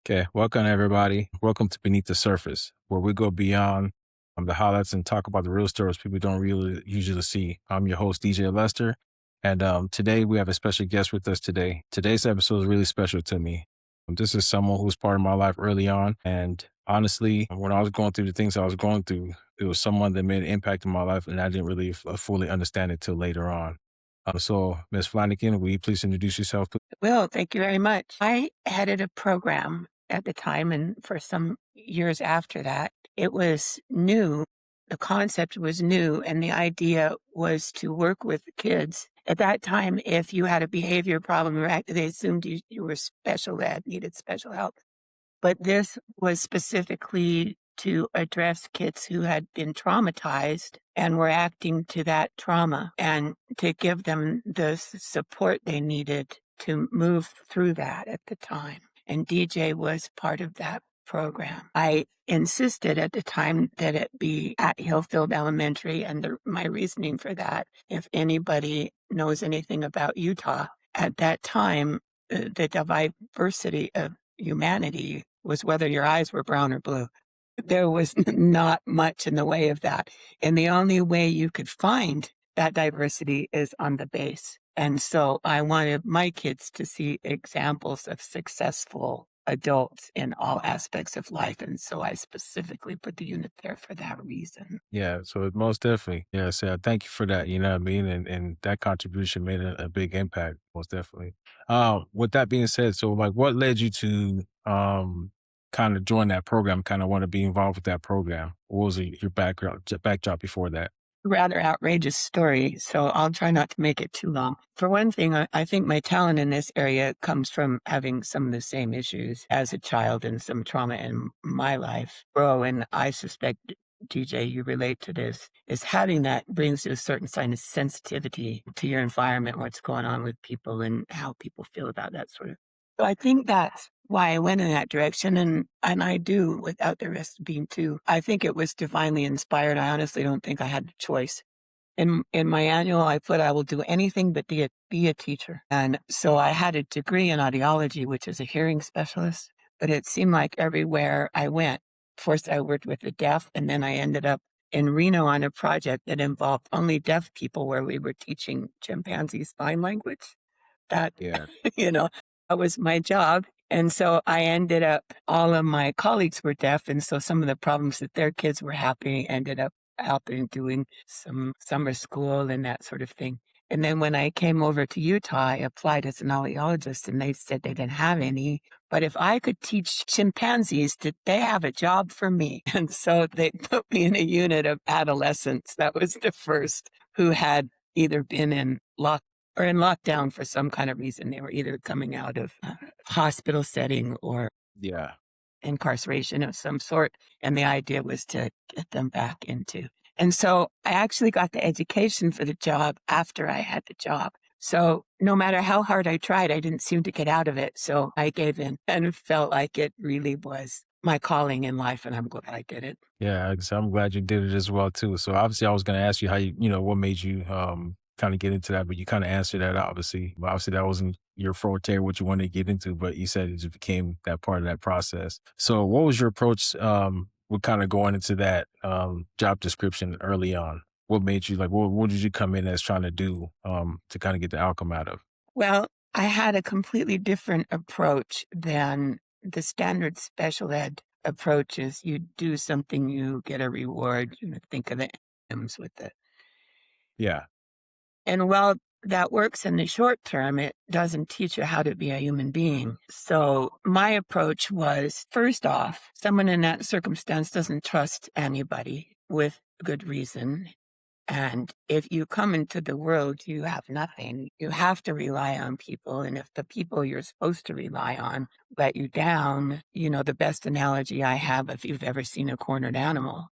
Okay, welcome everybody. Welcome to Beneath the Surface, where we go beyond the highlights and talk about the real stories people don't really usually see. I'm your host, DJ Lester, and today we have a special guest with us today. Today's episode is really special to me. This is someone who was part of my life early on, and honestly, when I was going through the things I was going through, it was someone that made an impact in my life, and I didn't really fully understand it till later on. So, Ms. Flenniken, will you please introduce yourself? Will, thank you very much. I headed a program at the time, and for some years after that, it was new. The concept was new, and the idea was to work with kids. At that time, if you had a behavior problem, they assumed you were special ed, needed special help. But this was specifically to address kids who had been traumatized and were acting to that trauma and to give them the support they needed to move through that at the time. And DJ was part of that program. I insisted at the time that it be at Hillfield Elementary, and my reasoning for that, if anybody knows anything about Utah, at that time, the diversity of humanity was whether your eyes were brown or blue. There was not much in the way of that. And the only way you could find that diversity is on the base. And so I wanted my kids to see examples of successful adults in all aspects of life. And so I specifically put the unit there for that reason. Yeah, so most definitely. Yeah, so thank you for that. You know what I mean? And that contribution made a big impact, most definitely. With that being said, so like what led you to kind of join that program, kind of want to be involved with that program? What was your backdrop before that? Rather outrageous story, so I'll try not to make it too long. For one thing, I think my talent in this area comes from having some of the same issues as a child and some trauma in my life. Bro, and I suspect, DJ, you relate to this, is having that brings you a certain kind of sensitivity to your environment, what's going on with people and how people feel about that sort of. So I think that's why I went in that direction, and I do without the rest being too. I think it was divinely inspired. I honestly don't think I had a choice. In my annual, I put I will do anything but be a teacher. And so I had a degree in audiology, which is a hearing specialist. But it seemed like everywhere I went, first I worked with the deaf, and then I ended up in Reno on a project that involved only deaf people, where we were teaching chimpanzee sign language. That, Yeah. you know, that was my job. And so I ended up, all of my colleagues were deaf. And so some of the problems that their kids were having ended up helping doing some summer school and that sort of thing. And then when I came over to Utah, I applied as an audiologist, and they said they didn't have any. But if I could teach chimpanzees, did they have a job for me? And so they put me in a unit of adolescents. That was the first who had either been in lockdown for some kind of reason. They were either coming out of a hospital setting or Yeah. incarceration of some sort. And the idea was to get them back into. And so I actually got the education for the job after I had the job. So no matter how hard I tried, I didn't seem to get out of it. So I gave in and felt like it really was my calling in life. And I'm glad I did it. Yeah, so I'm glad you did it as well too. So obviously I was gonna ask you how what made you kind of get into that, but you kind of answered that obviously. But obviously that wasn't your forte, what you wanted to get into, but you said it just became that part of that process. So what was your approach with kind of going into that job description early on? What made you like what did you come in as trying to do to kind of get the outcome out of? Well, I had a completely different approach than the standard special ed approach is you do something, you get a reward, think of the M's with it. Yeah. And while that works in the short term, it doesn't teach you how to be a human being. So my approach was, first off, someone in that circumstance doesn't trust anybody with good reason. And if you come into the world, you have nothing. You have to rely on people. And if the people you're supposed to rely on let you down, the best analogy I have, if you've ever seen a cornered animal,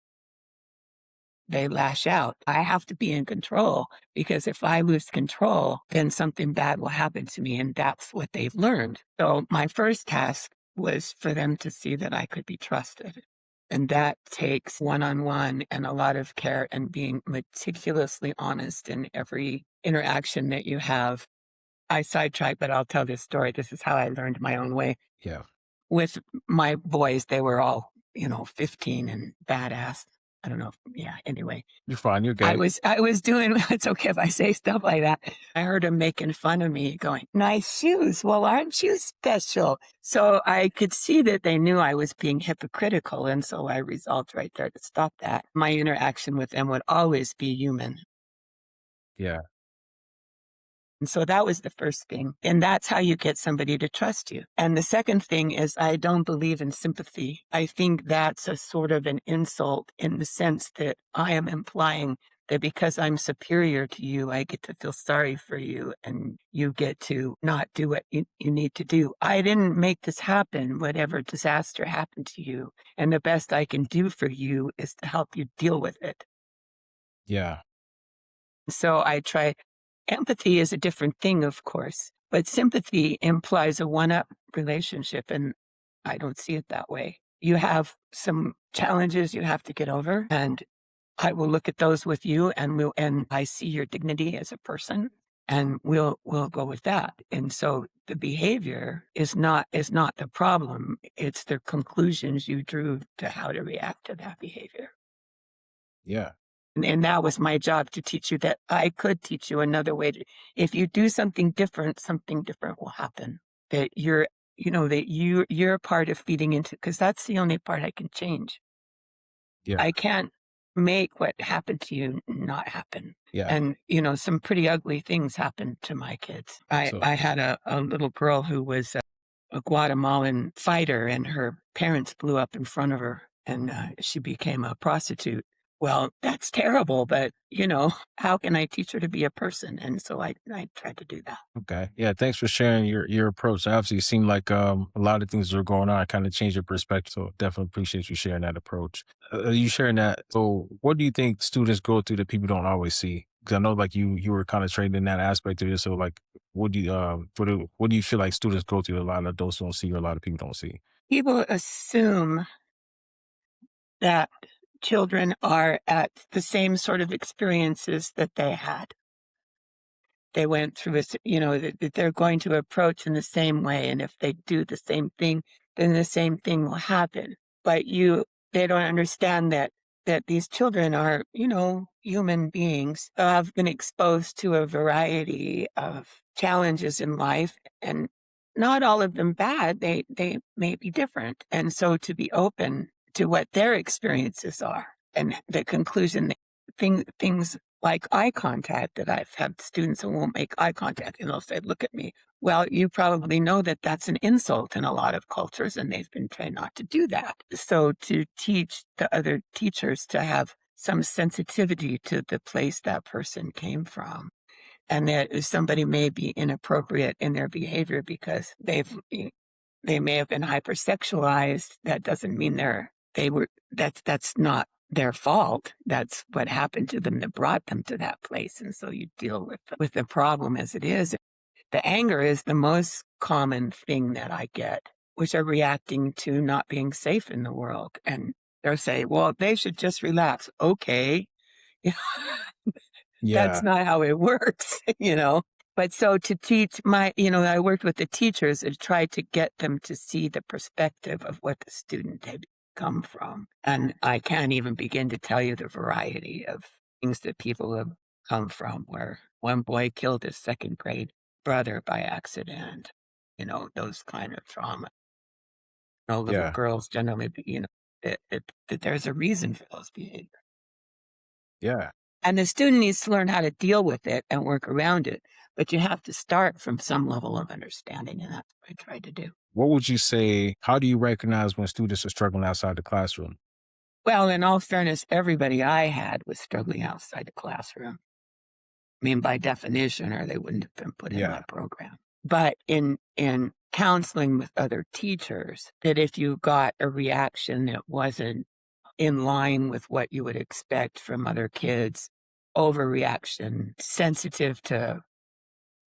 they lash out. I have to be in control, because if I lose control, then something bad will happen to me. And that's what they've learned. So my first task was for them to see that I could be trusted. And that takes one-on-one and a lot of care and being meticulously honest in every interaction that you have. I sidetrack, but I'll tell this story. This is how I learned my own way. Yeah. with my boys, they were all, 15 and badass. I don't know if yeah, anyway. You're fine. You're I good. was I was doing it's okay if I say stuff like that. I heard him making fun of me going, "Nice shoes. Well, aren't you special?" So I could see that they knew I was being hypocritical, and so I resolved right there to stop that. My interaction with them would always be human. Yeah. And so that was the first thing. And that's how you get somebody to trust you. And the second thing is I don't believe in sympathy. I think that's a sort of an insult in the sense that I am implying that because I'm superior to you, I get to feel sorry for you and you get to not do what you need to do. I didn't make this happen, whatever disaster happened to you. And the best I can do for you is to help you deal with it. Yeah. So I try empathy is a different thing, of course, but sympathy implies a one-up relationship, and I don't see it that way. You have some challenges you have to get over, and I will look at those with you, and I see your dignity as a person, and we'll go with that. And so the behavior is not the problem. It's the conclusions you drew to how to react to that behavior. Yeah. And that was my job to teach you that I could teach you another way to if you do something different will happen. That you're a part of feeding into because that's the only part I can change. Yeah. I can't make what happened to you not happen. Yeah. And, some pretty ugly things happened to my kids. I So, I had a little girl who was a Guatemalan fighter, and her parents blew up in front of her, and she became a prostitute. Well, that's terrible, but how can I teach her to be a person? And so I tried to do that. okay. Yeah. Thanks for sharing your approach. Obviously, it seemed like a lot of things that are going on. Kind of changed your perspective. So definitely appreciate you sharing that approach. You sharing that. So, what do you think students go through that people don't always see? Because I know, like you were kind of trained in that aspect of it. So, like, what do you feel like students go through that a lot of adults don't see or a lot of people don't see? People assume that children are at the same sort of experiences that they had. They went through that they're going to approach in the same way. And if they do the same thing, then the same thing will happen. But they don't understand that these children are, human beings who have been exposed to a variety of challenges in life and not all of them bad. They may be different. And so to be open to what their experiences are and the conclusion things like eye contact that I've had students who won't make eye contact and they'll say, "Look at me." Well, you probably know that that's an insult in a lot of cultures, and they've been trained not to do that. So to teach the other teachers to have some sensitivity to the place that person came from, and that if somebody may be inappropriate in their behavior because they may have been hypersexualized. That doesn't mean that's not their fault. That's what happened to them that brought them to that place. And so you deal with the problem as it is. The anger is the most common thing that I get, which are reacting to not being safe in the world. And they'll say, well, they should just relax. Okay. That's Yeah. not how it works, But so to teach I worked with the teachers and tried to get them to see the perspective of what the student had come from. And I can't even begin to tell you the variety of things that people have come from, where one boy killed his second grade brother by accident, those kind of trauma. No little Yeah. girls generally, that there's a reason for those behaviors. Yeah. And the student needs to learn how to deal with it and work around it. But you have to start from some level of understanding, and that's what I tried to do. What would you say? How do you recognize when students are struggling outside the classroom? Well, in all fairness, everybody I had was struggling outside the classroom. I mean, by definition, or they wouldn't have been put in my Yeah. program. But in counseling with other teachers, that if you got a reaction that wasn't in line with what you would expect from other kids, overreaction, sensitive to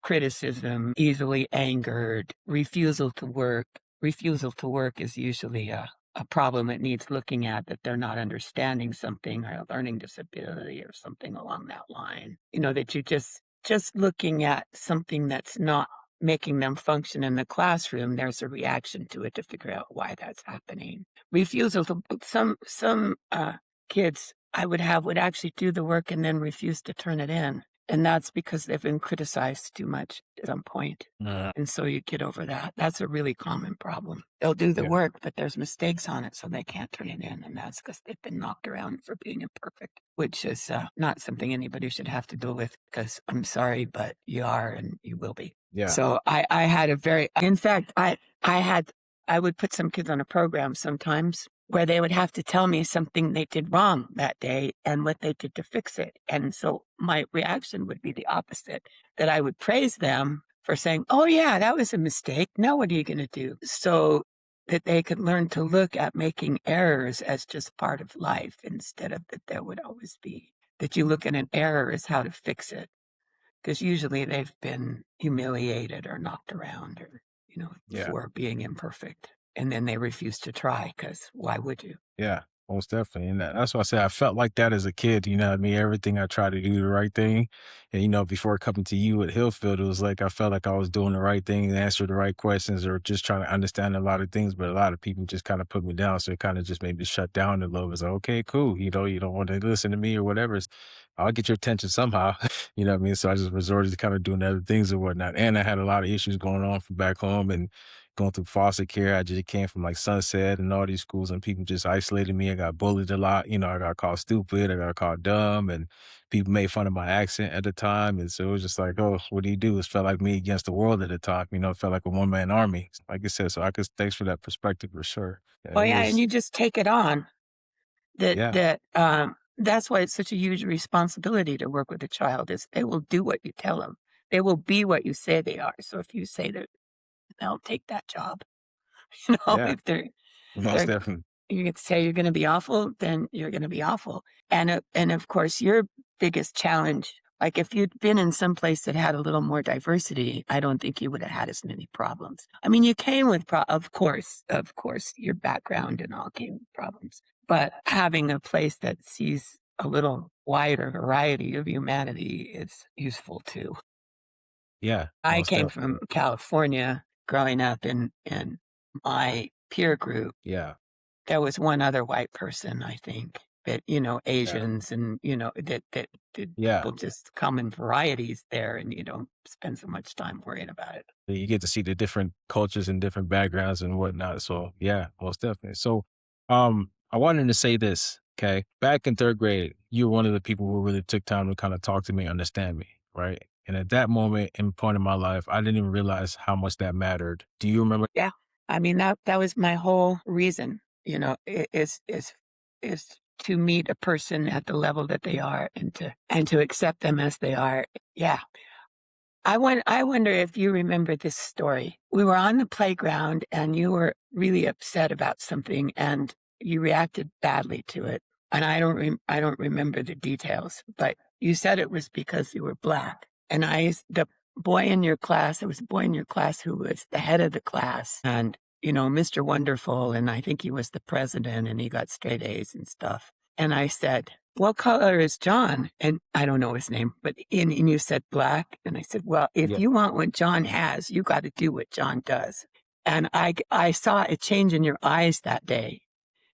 criticism, easily angered, refusal to work. Refusal to work is usually a problem that needs looking at, that they're not understanding something or a learning disability or something along that line. That you just looking at something that's not making them function in the classroom, there's a reaction to it to figure out why that's happening. Refusal to some kids I would have would actually do the work and then refuse to turn it in, and that's because they've been criticized too much at some point, Uh, and so you get over that. That's a really common problem. They'll do the yeah, work, but there's mistakes on it, so they can't turn it in, and that's because 'cause they've been knocked around for being imperfect, which is, not something anybody should have to deal with. Because 'cause I'm sorry, but you are and you will be. yeah, So I had a very in fact, I had I would put some kids on a program sometimes where they would have to tell me something they did wrong that day and what they did to fix it. And so my reaction would be the opposite, that I would praise them for saying, "Oh yeah, that was a mistake. Now what are you going to do?" So that they could learn to look at making errors as just part of life instead of that there would always be that you look at an error as how to fix it. Because usually they've been humiliated or knocked around or, yeah. for being imperfect. And then they refuse to try because why would you? Yeah, most definitely. And that's why I say I felt like that as a kid. You know what I mean? Everything I tried to do the right thing. And, before coming to you at Hillfield, it was like I felt like I was doing the right thing and answer the right questions or just trying to understand a lot of things. But a lot of people just kind of put me down. So it kind of just made me shut down a little. It's like, okay, cool. You don't want to listen to me or whatever. I'll get your attention somehow. You know what I mean? So I just resorted to kind of doing other things or whatnot. And I had a lot of issues going on from back home and going through foster care. I just came from like Sunset and all these schools, and people just isolated me. I got bullied a lot. I got called stupid. I got called dumb, and people made fun of my accent at the time. And so it was just like, oh, what do you do? It felt like me against the world at the time. It felt like a one man army, like I said. So I could thanks for that perspective for sure. Yeah, Well, it yeah, and was, you just take it on. yeah, That's why it's such a huge responsibility to work with a child is they will do what you tell them. They will be what you say they are. So if you say that they'll take that job, yeah, if most they're definitely, you could say you're gonna be awful, then you're gonna be awful. And of course, your biggest challenge, like if you'd been in some place that had a little more diversity, I don't think you would have had as many problems. I mean, you came with of course, your background and all came with problems, but having a place that sees a little wider variety of humanity is useful too. yeah, I most came definitely, from California growing up in my peer group yeah, there was one other white person, I think, that, yeah, Asians and, that yeah. people just come in varieties there and you don't spend so much time worrying about it. You get to see the different cultures and different backgrounds and whatnot. So yeah, most definitely. So I wanted to say this, okay? Back in third grade, you were one of the people who really took time to kind of talk to me, understand me, right? And at that moment and point in my life, I didn't even realize how much that mattered. Do you remember? Yeah. I mean, that was my whole reason, is to meet a person at the level that they are and to accept them as they are. Yeah. I wonder if you remember this story. We were on the playground and you were really upset about something and you reacted badly to it. And I don't remember the details, but you said it was because you were black. And the boy in your class, there was a boy in your class who was the head of the class and, Mr. Wonderful. And I think he was the president and he got straight A's and stuff. And I said, "What color is John?" And I don't know his name, but and you said black. And I said, "Well, if Yeah. you want what John has, you got to do what John does." And I saw a change in your eyes that day.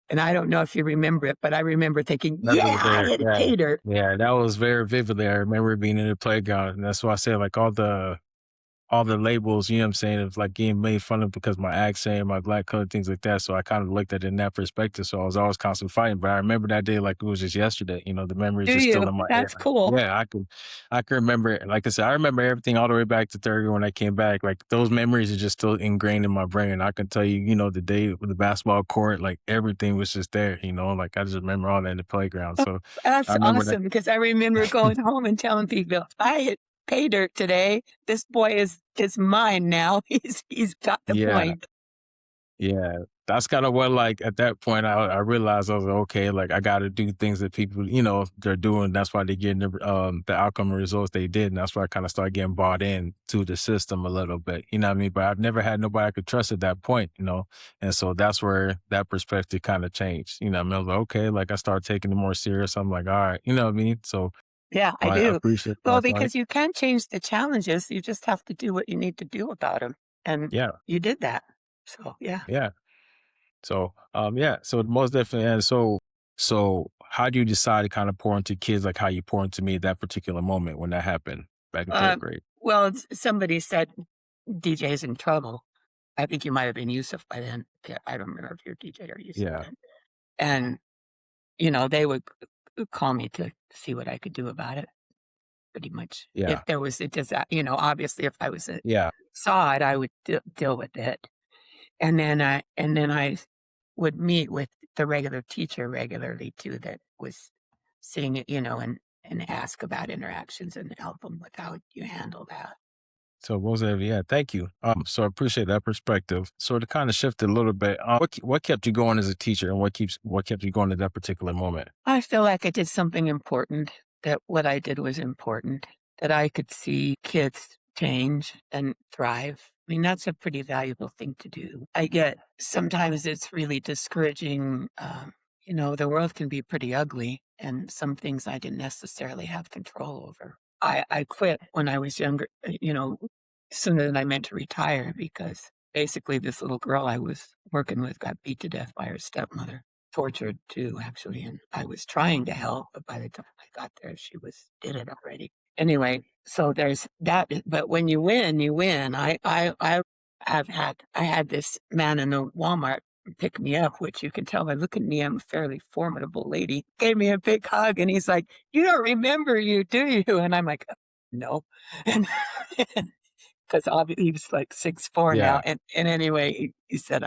And I don't know if you remember it, but I remember thinking, That "Yeah, was I very, had a yeah. tater." Yeah, that was very vividly. I remember being in the playground. And that's why I said like all the labels, you know what I'm saying, of like getting made fun of because my accent, my black color, things like that. So I kind of looked at it in that perspective. So I was always constantly fighting. But I remember that day like it was just yesterday. The memory is Do just still you? in my head. That's cool. Yeah, I can remember it. Like I said, I remember everything all the way back to third grade when I came back. Like those memories are just still ingrained in my brain. I can tell you, the day with the basketball court, like everything was just there, like I just remember all that in the playground. Oh, So I that's remember that. awesome because I remember going home and telling people, "I hit pay dirt today. This boy is mine now. He's got the Yeah. point." Yeah, that's kinda what, like, at that point, I realized I was like, "Okay, like, I gotta do things that people, they're doing. That's why they're getting the outcome and results they did, and that's why I kinda started getting bought in to the system a little bit, you know what I mean? But I've never had nobody I could trust at that point, And so that's where that perspective kinda changed, you know what I mean? I was like, "Okay," like, I started taking it more serious. I'm like, "Alright," you know what I mean? So Yeah, I I do. appreciate Well, that's like because you can't change the challenges, you just have to do what you need to do about them, and yeah, you did that. So, yeah. yeah. So, yeah, so most definitely, and so how do you decide to kind of pour into kids like how you pour into me at that particular moment when that happened back in 3rd Um, grade? well, somebody said DJ's in trouble. I think you might have been Yusuf by then. Yeah, I don't remember if you're DJ or Yusuf Yeah, then. And, they would call me to see what I could do about it, pretty much. If yeah, there was a obviously, if I was yeah. saw it, I would deal with it. And then I would meet with the regular teacher regularly too that was sitting, and ask about interactions and help them with how you handle that. So most of yeah, thank you. So I appreciate that perspective. So to kind of shift it a little bit, what kept you going as a teacher, and what kept you going at that particular moment? I feel like I did something important, that what I did was important, that I could see kids change and thrive. I mean, that's a pretty valuable thing to do. I get sometimes it's really discouraging. The world can be pretty ugly, and some things I didn't necessarily have control over. I quit when I was younger, sooner than I meant to retire because basically this little girl I was working with got beat to death by her stepmother, tortured too, actually, and I was trying to help, but by the time I got there, she was did it already. Anyway, so there's that, but when you win, you win. I had this man in the Walmart pick me up, which you can tell by looking at me, I'm a fairly formidable lady. Gave me a big hug, and he's like, "You don't remember you, do you?" And I'm like, "No," and because obviously he's like 6'4" now, Yeah, and anyway, he said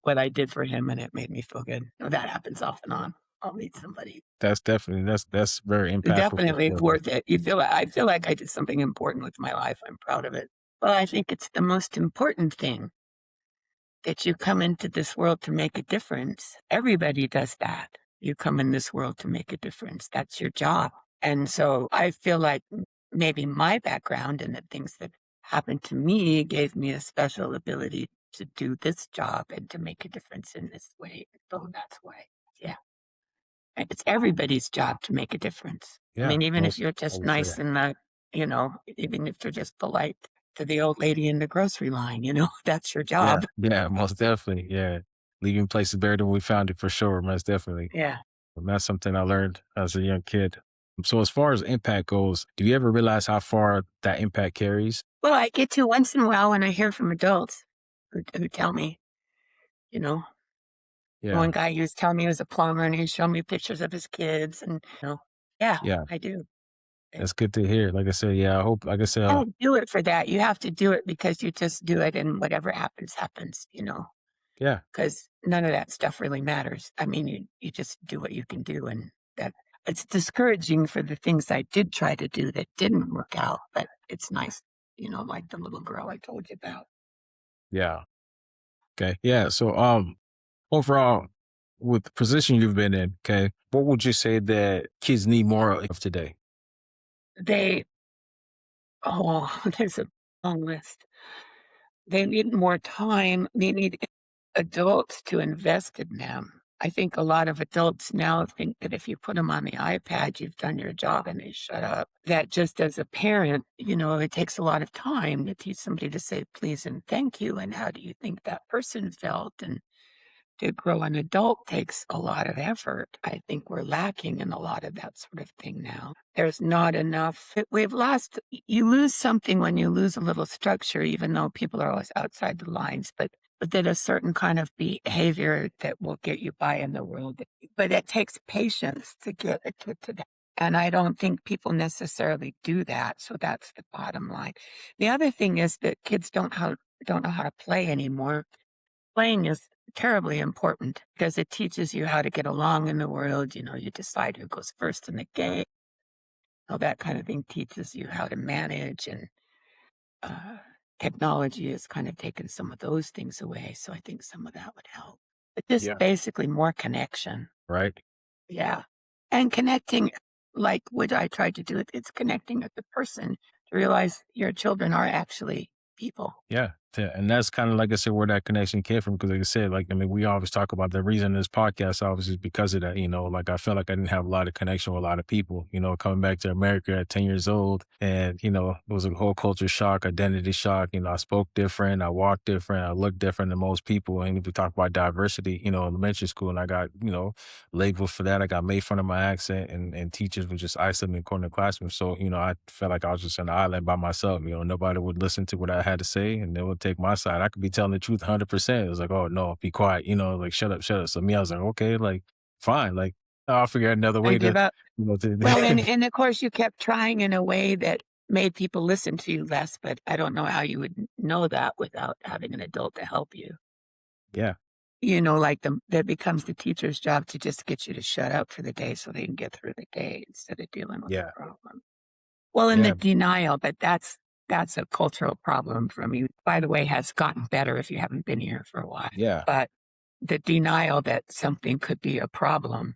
what I did for him, and it made me feel good. That happens off and on. I'll meet somebody. that's definitely that's very impactful for Definitely sure. worth it. I feel like I did something important with my life. I'm proud of it. Well, I think it's the most important thing that you come into this world to make a difference. Everybody does that. You come in this world to make a difference. That's your job. And so I feel like maybe my background and the things that happened to me gave me a special ability to do this job and to make a difference in this way. So that's why, yeah. And it's everybody's job to make a difference. I Yeah, mean, even if most you're I just would say nice and, even if you're just polite to the old lady in the grocery line, that's your yeah, job. yeah, most definitely, yeah. Leaving places better than we found it for sure, most definitely. Yeah. And that's something I learned as a young kid. So as far as impact goes, do you ever realize how far that impact carries? Well, I get to once in a while when I hear from adults who tell me, you know, one Yeah, guy he was telling me he was a plumber and he showed me pictures of his kids and, yeah, yeah, I do. And that's good to hear. Like I said, yeah, I hope, like I said, I don't do it for that. You have to do it because you just do it and whatever happens, happens, yeah, because none of that stuff really matters. I mean, you just do what you can do and that it's discouraging for the things I did try to do that didn't work out, but it's nice, like the little girl I told you about. yeah, okay, yeah. So, overall, with the position you've been in, okay, what would you say that kids need more of today? They Oh, there's a long list. They need more time. They need adults to invest in them. I think a lot of adults now think that if you put them on the iPad, you've done your job and they shut up. That just as a parent, it takes a lot of time to teach somebody to say please and thank you. And how do you think that person felt? And to grow an adult takes a lot of effort. I think we're lacking in a lot of that sort of thing now. There's not enough. We've lost, you lose something when you lose a little structure, even though people are always outside the lines, but then a certain kind of behavior that will get you by in the world. But it takes patience to get a kid to that. And I don't think people necessarily do that. So that's the bottom line. The other thing is that kids don't know how to play anymore. Playing is terribly important because it teaches you how to get along in the world. You decide who goes first in the game. All that kind of thing teaches you how to manage, and uh, technology has kind of taken some of those things away. So I think some of that would help. But just Yeah, basically more connection. right. Yeah. And connecting, like what I tried to do, it's connecting with the person to realize your children are actually people. Yeah, And that's kind of like I said, where that connection came from. Because like I said, like I mean, we always talk about the reason this podcast obviously is because of that. Like I felt like I didn't have a lot of connection with a lot of people. Coming back to America at 10 years old, and it was a whole culture shock, identity shock. I spoke different, I walked different, I looked different than most people. And if we talk about diversity, elementary school, and I got labeled for that. I got made fun of my accent, and teachers would just isolate me in the corner of the classroom. So I felt like I was just on an island by myself. Nobody would listen to what I had to say, and they would take my side. I could be telling the truth 100%. It was like, oh no, be quiet. Like shut up, shut up. So me, I was like, okay, like fine, like I'll figure out another way And give to, up. Well, and to and of course, you kept trying in a way that made people listen to you less, but I don't know how you would know that without having an adult to help you. yeah, Like that becomes the teacher's job to just get you to shut up for the day so they can get through the day instead of dealing with the yeah, problem. Well, and the yeah, denial, but that's a cultural problem from you. By the way, has gotten better if you haven't been here for a while. yeah. But the denial that something could be a problem,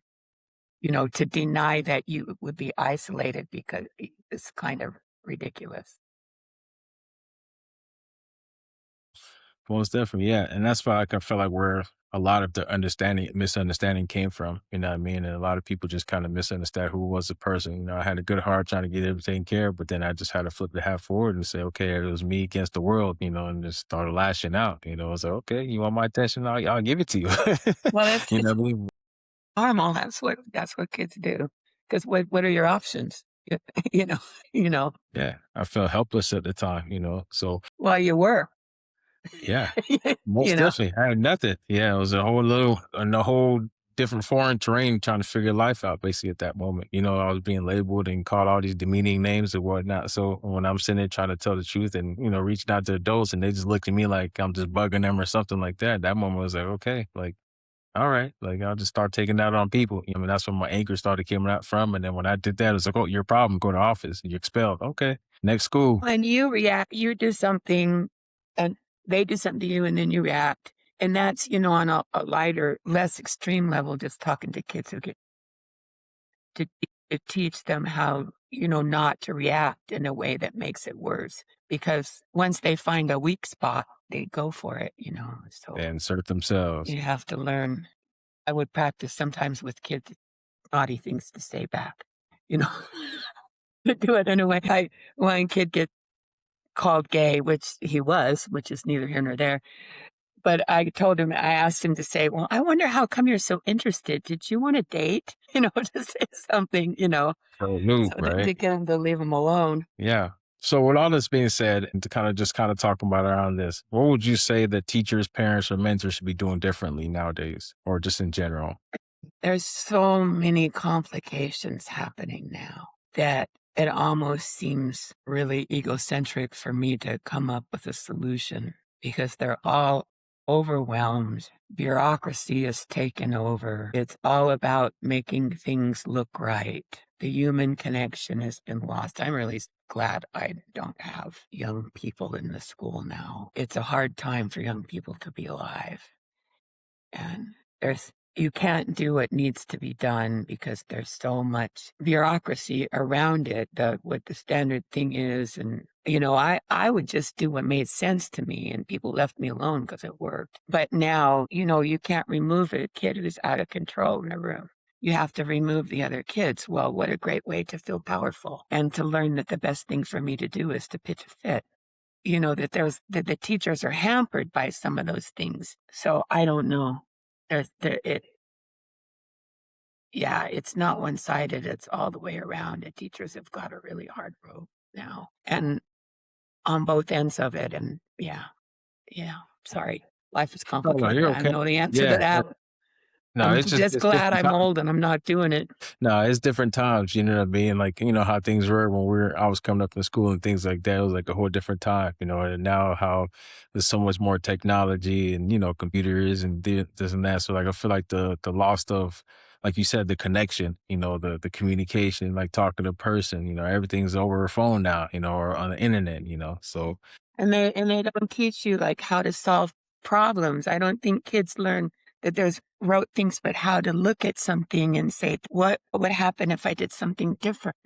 to deny that you would be isolated because it's kind of ridiculous. Most definitely, yeah, and that's why, like, I felt like where a lot of the misunderstanding came from. You know what I mean? And a lot of people just kind of misunderstand who was the person. I had a good heart trying to get everything care, but then I just had to flip the hat forward and say, okay, it was me against the world. And just started lashing out. I was like, okay, you want my attention? I'll give it to you. Well, it's you know it's what I mean? normal. That's what kids do. Because what are your options? You know, you know. Yeah, I felt helpless at the time. So Well, you were. yeah, you most know. definitely. I had nothing. Yeah, it was a whole little in a whole different foreign terrain trying to figure life out basically at that moment. I was being labeled and called all these demeaning names and whatnot. So when I'm sitting there trying to tell the truth and, reaching out to adults and they just look at me like I'm just bugging them or something like that, that moment was like, okay, like, all right, like I'll just start taking that on people. That's when my anger started coming out from. And then when I did that, it was like, oh, your problem, go to office, you're expelled. Okay. Next school. When you react, you do something and they do something to you and then you react. And that's, on a lighter, less extreme level, just talking to kids who get to, to teach them how, not to react in a way that makes it worse. Because once they find a weak spot, they go for it. So And insert themselves. you have to learn. I would practice sometimes with kids naughty things to say back, you know, to do it in a way. One kid gets called gay, which he was, which is neither here nor there. But I asked him to say, well, I wonder how come you're so interested. Did you want to date? To say something, So new, so that right? to get him to leave him alone. Yeah. So with all this being said, and to kind of talk about around this, what would you say that teachers, parents, or mentors should be doing differently nowadays, or just in general? There's so many complications happening now that it almost seems really egocentric for me to come up with a solution because they're all overwhelmed. Bureaucracy is taken over. It's all about making things look right. The human connection has been lost. I'm really glad I don't have young people in the school now. It's a hard time for young people to be alive. And you can't do what needs to be done because there's so much bureaucracy around it, what the standard thing is. And, I would just do what made sense to me and people left me alone because it worked. But now, you can't remove a kid who's out of control in a room. You have to remove the other kids. Well, what a great way to feel powerful and to learn that the best thing for me to do is to pitch a fit. That the teachers are hampered by some of those things. So I don't know. There's there it Yeah, it's not one-sided, it's all the way around, and teachers have got a really hard road now, and on both ends of it, and yeah, sorry. Life is No, no, complicated, you're I okay. know the answer to Yeah. that. No, I'm it's just just it's glad different I'm times. old and I'm not doing it. No, it's different times, you know what I mean? Like, how things were when I was coming up in school and things like that. It was like a whole different time, and now how there's so much more technology and, computers and this and that. So like I feel like the loss of, like you said, the connection, the communication, like talking to a person, everything's over a phone now, or on the internet, So And they don't teach you, like, how to solve problems. I don't think kids learn that there's rote things, but how to look at something and say, "What would happen if I did something different?"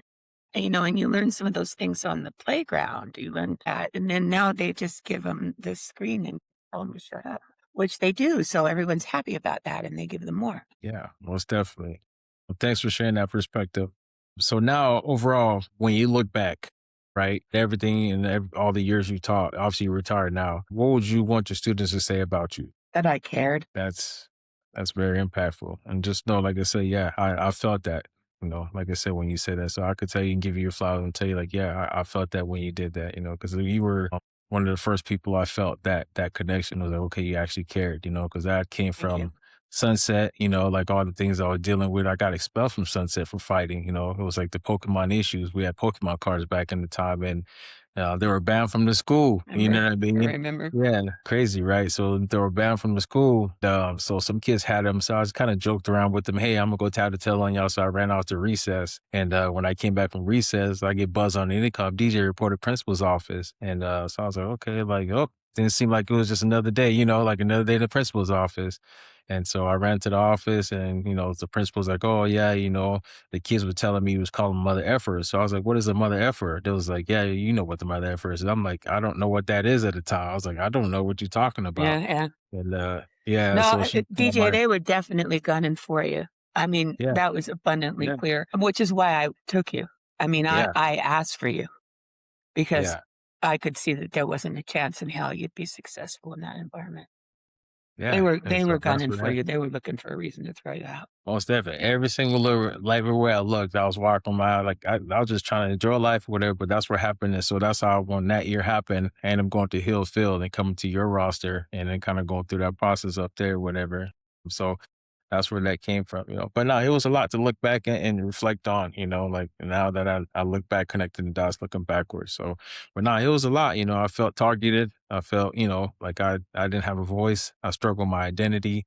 and you learn some of those things on the playground. You learn that, and then now they just give them the screen and tell them to shut up, which they do. So everyone's happy about that, and they give them more. Yeah, most definitely. Well, thanks for sharing that perspective. So now, overall, when you look back, right, everything and all the years you taught, obviously you're retired now. What would you want your students to say about you? That I cared. That's that's very impactful. And just know, like I said, yeah, I felt that. Like I said, when you said that, so I could tell you and give you your flowers and tell you, like, yeah, I felt that when you did that. Because you were one of the first people I felt that connection was like, okay, you actually cared. Because that came Thank you. from Sunset. Like all the things I was dealing with. I got expelled from Sunset for fighting. It was like the Pokemon issues. We had Pokemon cards back in the time, and they were banned from the school. You Remember? know what I I mean? remember. Yeah, crazy, right? So they were banned from the school. So some kids had them. So I was kind of joked around with them. Hey, I'm gonna go tell the tale on y'all. So I ran off to recess. And when I came back from recess, I get buzzed on the intercom. DJ reported principal's office. And so I was like, okay, like, oh, didn't seem like it was just another day, like another day in the principal's office. And so I ran to the office, and the principal's like, oh yeah, the kids were telling me he was calling mother effer. So I was like, what is a mother effer? They was like, yeah, you know what the mother effer is. And I'm like, I don't know what that is at the time. I was like, I don't know what you're talking Yeah, about. yeah. And yeah, No, so she called DJ, my they were definitely gunning for you. I mean, yeah, that was abundantly yeah, clear, which is why I took you. I mean, yeah, I asked for you because yeah, I could see that there wasn't a chance in hell you'd be successful in that environment. They yeah. were And they so were that's gunning what for that you. They were looking for a reason to throw you out. most definitely. Every single little like everywhere I looked, I was walking my like I was just trying to enjoy life or whatever, but that's what happened. And so that's how when that year happened, and I'm going to Hill Field and coming to your roster and then kind of going through that process up there, whatever. So that's where that came from. But no, it was a lot to look back and reflect on, like now that I look back, connecting the dots, looking backwards. So, but no, it was a lot. I felt targeted. I felt, like I didn't have a voice. I struggled with my identity.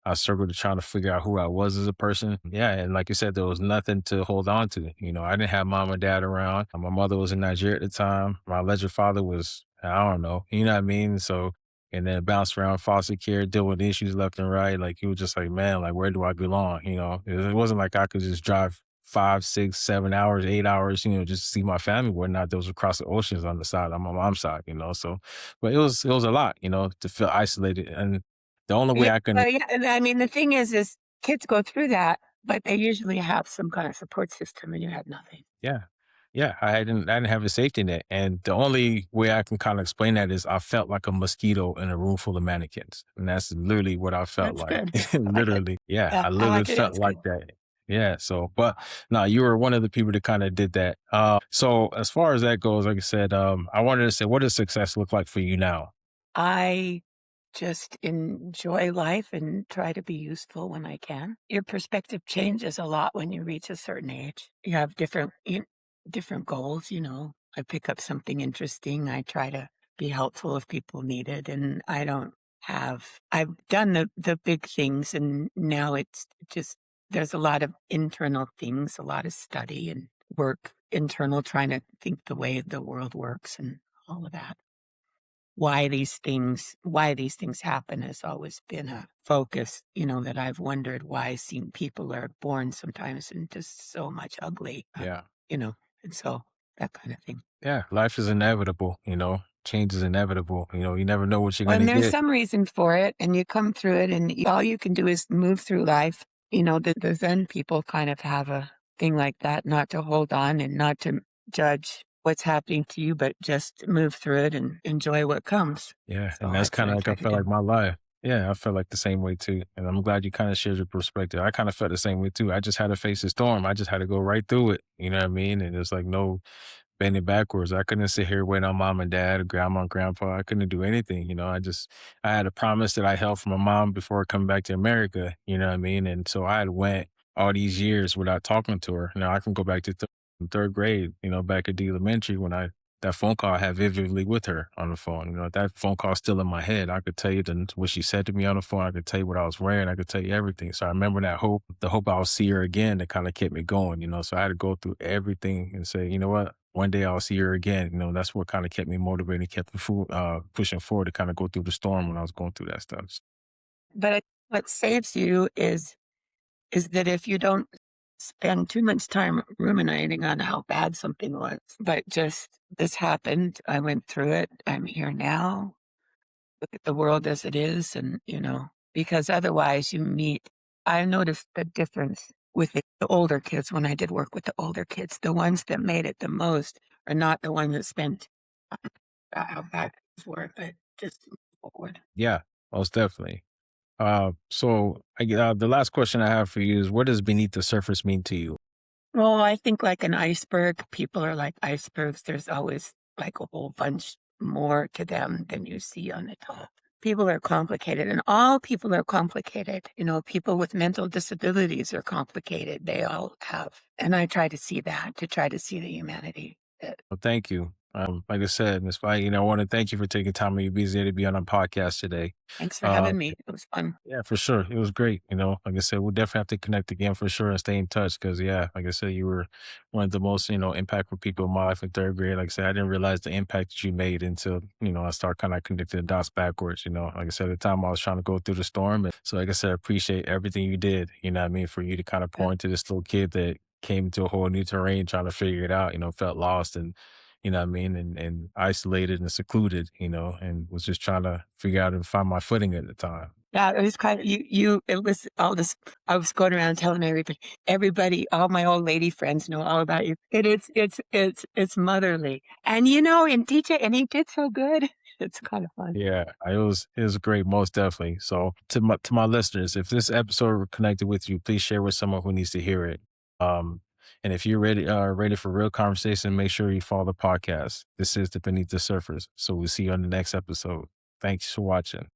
I struggled to trying to figure out who I was as a person. Yeah. And like you said, there was nothing to hold on to. I didn't have mom and dad around. My mother was in Nigeria at the time. My alleged father was, I don't know, you know what I mean? So, and then bounce around foster care, deal with issues left and right. Like he was just like, man, like where do I belong? It wasn't like I could just drive 5, 6, 7 hours, 8 hours, just to see my family. Whatnot. That was across the oceans on the side on my mom's side. So, but it was a lot, to feel isolated. And the only way Yeah, I can, well, yeah, and I mean, the thing is kids go through that, but they usually have some kind of support system, and you had nothing. yeah. Yeah, I didn't have a safety net, and the only way I can kinda explain that is I felt like a mosquito in a room full of mannequins, and that's literally what I felt That's like. good. I like it. Literally, yeah, Yeah, I I literally like it. felt It's like good. that. Yeah, so but no, you were one of the people that kinda did that. So as far as that goes, like I said, I wanted to say, what does success look like for you now? I just enjoy life and try to be useful when I can. Your perspective changes a lot when you reach a certain age. You have different goals, you know. I pick up something interesting. I try to be helpful if people need it, and I don't have I've done the big things, and now it's just there's a lot of internal things, a lot of study and work internal trying to think the way the world works and all of that. Why these things happen has always been a focus, that I've wondered why seem people are born sometimes into so much ugly, Yeah. you know, and so that kind of thing. Yeah, life is inevitable. Change is inevitable. You never know what you're Well, and gonna there's get. some reason for it, and you come through it, and all you can do is move through life. The Zen people kind of have a thing like that, not to hold on and not to judge what's happening to you, but just move through it and enjoy what comes. Yeah, So and that's that's what kinda I like I try to felt do. like my life. Yeah, I felt like the same way too, and I'm glad you kinda shared your perspective. I kinda felt the same way too. I just had to face the storm. I just had to go right through it, you know what I mean? And there's like no bending backwards. I couldn't sit here waiting on mom and dad or grandma and grandpa. I couldn't do anything. I had a promise that I held from my mom before coming back to America, you know what I mean? And so I had went all these years without talking to her. Now I can go back to third grade, back at the elementary when that phone call I had vividly with her on the phone. That phone call still in my head. I could tell you what she said to me on the phone. I could tell you what I was wearing. I could tell you everything. So I remember the hope I'll see her again that kind of kept me going. So I had to go through everything and say, you know what? One day I'll see her again. That's what kind of kept me motivated, kept me pushing forward to kind of go through the storm when I was going through that stuff. But what saves you is that if you don't spend too much time ruminating on how bad something was, but just this happened. I went through it. I'm here now. Look at the world as it is. And, because otherwise you meet, I noticed the difference with the older kids when I did work with the older kids. The ones that made it the most are not the ones that spent how bad things were, but just move forward. Yeah, most definitely. The last question I have for you is, what does beneath the surface mean to you? Well, I think like an iceberg, people are like icebergs. There's always like a whole bunch more to them than you see on the top. People are complicated, and all people are complicated. People with mental disabilities are complicated. They all have. And I try to see that, to try to see the humanity. Well, thank you. Like I said, Miss White, I want to thank you for taking time out of your busy day to be on our podcast today. Thanks for Uh, having me. It was fun. Yeah, for sure. It was great. Like I said, we'll definitely have to connect again for sure and stay in touch because, yeah, like I said, you were one of the most, impactful people in my life in third grade. Like I said, I didn't realize the impact that you made until, I start kind of connecting the dots backwards. Like I said, at the time I was trying to go through the storm. And so, like I said, I appreciate everything you did, what I mean, for you to kind of Yeah. pour into this little kid that came into a whole new terrain trying to figure it out, felt lost and, what I mean, and isolated and secluded, and was just trying to figure out and find my footing at the time. Yeah, it was kind of it was all this. I was going around telling everybody, all my old lady friends know all about you. It's motherly. And and DJ, and he did so good. It's kind of fun. Yeah, it was great, most definitely. So to my listeners, if this episode connected with you, please share with someone who needs to hear it. Um, and if you're ready for real conversation, make sure you follow the podcast. This is the Beneath the Surface. So we'll see you on the next episode. Thanks for watching.